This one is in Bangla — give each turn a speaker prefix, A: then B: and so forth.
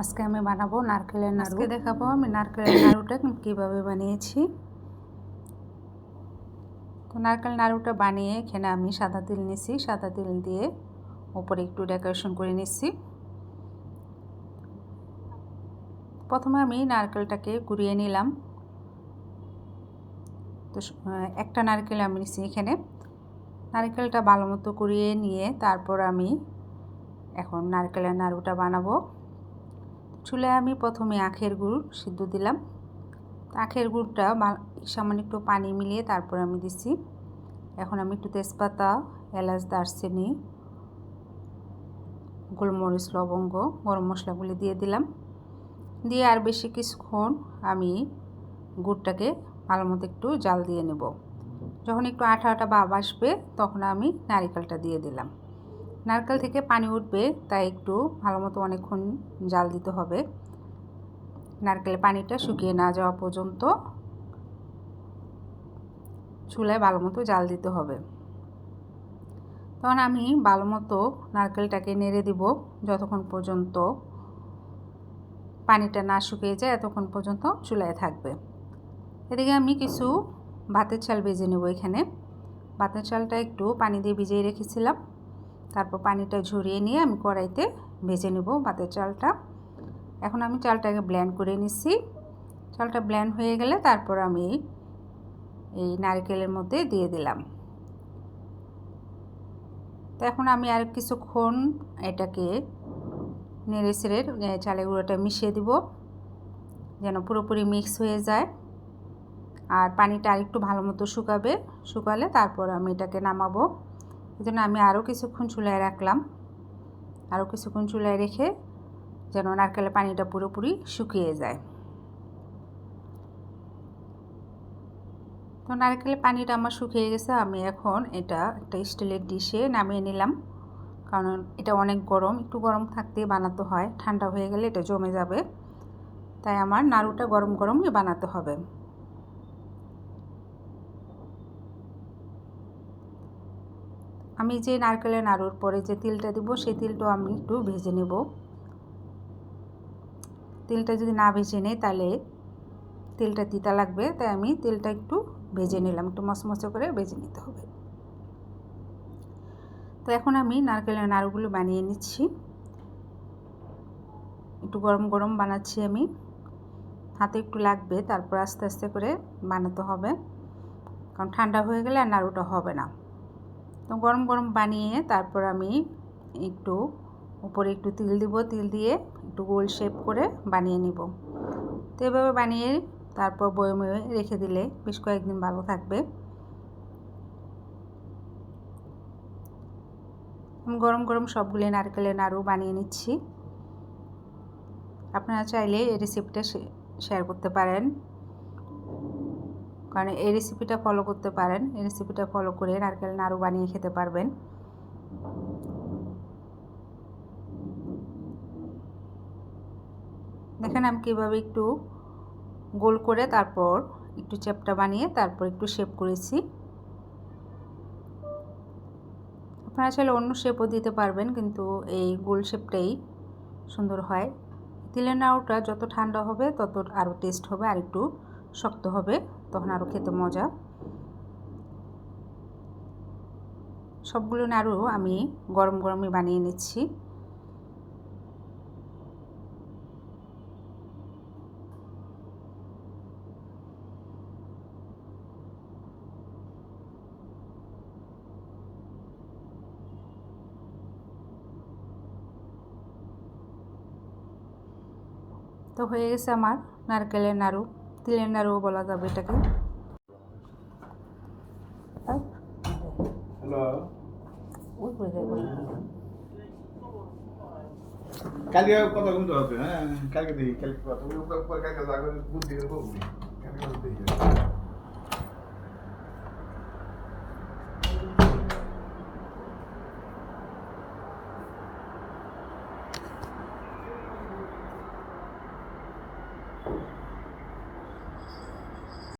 A: আজকে আমি বানাবো নারকেলের নাড়ু। আজকে দেখাবো আমি নারকেলের নাড়ুটা কীভাবে বানিয়েছি। তো নারকেল নাড়ুটা বানিয়ে এখানে আমি সাদা তিল নিয়েছি, সাদা তিল দিয়ে উপরে একটু ডেকোরেশন করে নিচ্ছি। প্রথমে আমি নারকেলটাকে কুড়িয়ে নিলাম। তো একটা নারকেল আমি নিচ্ছি এখানে। নারকেলটা ভালো মতো কুড়িয়ে নিয়ে তারপর আমি এখন নারকেলের নাড়ুটা বানাবো। চুলায় আমি প্রথমে আখের গুড় সিদ্ধ দিলাম। আখের গুড়টা সামান্য একটু পানি মিলিয়ে তারপর আমি দিচ্ছি। এখন আমি একটু তেজপাতা, এলাচ, দারচিনি, গোলমরিচ, লবঙ্গ, গরম মশলাগুলি দিয়ে দিলাম। দিয়ে আর বেশি কিছুক্ষণ আমি গুড়টাকে ভালো মতো একটু জাল দিয়ে নেব। যখন একটু আঠা আঠা ভাব আসবে তখন আমি নারকেলটা দিয়ে দিলাম। নারকেল থেকে পানি উঠবে, তাই একটু ভালো মতো অনেকক্ষণ জাল দিতে হবে। নারকেলের পানিটা শুকিয়ে না যাওয়া পর্যন্ত চুলায় ভালো মতো জাল দিতে হবে। তখন আমি ভালো মতো নারকেলটাকে নেড়ে দিব যতক্ষণ পর্যন্ত পানিটা না শুকিয়ে যায়, এতক্ষণ পর্যন্ত চুলায় থাকবে। এদিকে আমি কিছু ভাতের চাল ভেজে নেব। এখানে ভাতের চালটা একটু পানি দিয়ে ভিজিয়ে রেখেছিলাম, তারপর পানিটা ঝরিয়ে নিয়ে আমি কড়াইতে ভেজে নেব ভাতের চালটা। এখন আমি চালটাকে ব্লেন্ড করে নিচ্ছি। চালটা ব্লেন্ড হয়ে গেলে তারপর আমি এই নারকেলের মধ্যে দিয়ে দিলাম। তো এখন আমি আর কিছুক্ষণ এটাকে নেড়ে চেড়ে চালের গুঁড়োটা মিশিয়ে দিব যেন পুরোপুরি মিক্স হয়ে যায়। আর পানিটা আরেকটু ভালো মতো শুকালে তারপর আমি এটাকে নামাবো। এই জন্য আমি আরও কিছুক্ষণ চুলায় রাখলাম। আরও কিছুক্ষণ চুলায় রেখে যেন নারকেলের পানিটা পুরোপুরি শুকিয়ে যায়। তো নারকেলের পানিটা আমার শুকিয়ে গেছে। আমি এখন এটা একটা স্টিলের ডিশে নামিয়ে নিলাম, কারণ এটা অনেক গরম, একটু গরম থাকতেই বানাতে হয়, ঠান্ডা হয়ে গেলে এটা জমে যাবে। তাই আমার নাড়ুটা গরম গরমই বানাতে হবে। আমি যে নারকেলের নাড়ুর পরে যে তিলটা দিব সেই তিলটাও আমি একটু ভেজে নেব। তিলটা যদি না ভেজে নেই তাহলে তেলটা তিতা লাগবে, তাই আমি তেলটা একটু ভেজে নিলাম, একটু মচমচে করে ভেজে নিতে হবে। তো এখন আমি নারকেলের নাড়ুগুলো বানিয়ে নিচ্ছি। একটু গরম গরম বানাচ্ছি আমি, হাতে একটু লাগবে, তারপর আস্তে আস্তে করে বানাতে হবে, কারণ ঠান্ডা হয়ে গেলে আর নাড়ুটা হবে না। তো গরম গরম বানিয়ে তারপর আমি একটু উপরে একটু তিল দিব, তিল দিয়ে একটু গোল শেপ করে বানিয়ে নিব। তো এভাবে বানিয়ে তারপর বয়মে রেখে দিলে বেশ কয়েকদিন ভালো থাকবে। আমি গরম গরম সবগুলো নারকেলের নাড়ু বানিয়ে নিচ্ছি। আপনারা চাইলে এই রেসিপিটা শেয়ার করতে পারেন, কারণ এই রেসিপিটা ফলো করতে পারেন। এই রেসিপিটা ফলো করে নারকেলের নাড়ু বানিয়ে খেতে পারবেন। দেখেন আমি কীভাবে একটু গোল করে তারপর একটু চ্যাপ্টা বানিয়ে তারপর একটু শেপ করেছি। আপনারা চাইলে অন্য শেপও দিতে পারবেন, কিন্তু এই গোল শেপটাই সুন্দর হয়। তিলের নাড়ুটা যত ঠান্ডা হবে তত আরও টেস্ট হবে, আর একটু শক্ত হবে, তখন আরও খেতে মজা। সবগুলো নাড়ু আমি গরম গরমই বানিয়ে নিচ্ছি। তো হয়ে গেছে আমার নারকেলের নাড়ু, তিলের নাড়ুও বলা যাবে এটাকে।
B: কালকে কথা বলতে হবে। হ্যাঁ কালকে দেখি, কালকে কথা বলবো, কালকে বুদ্ধি করবো।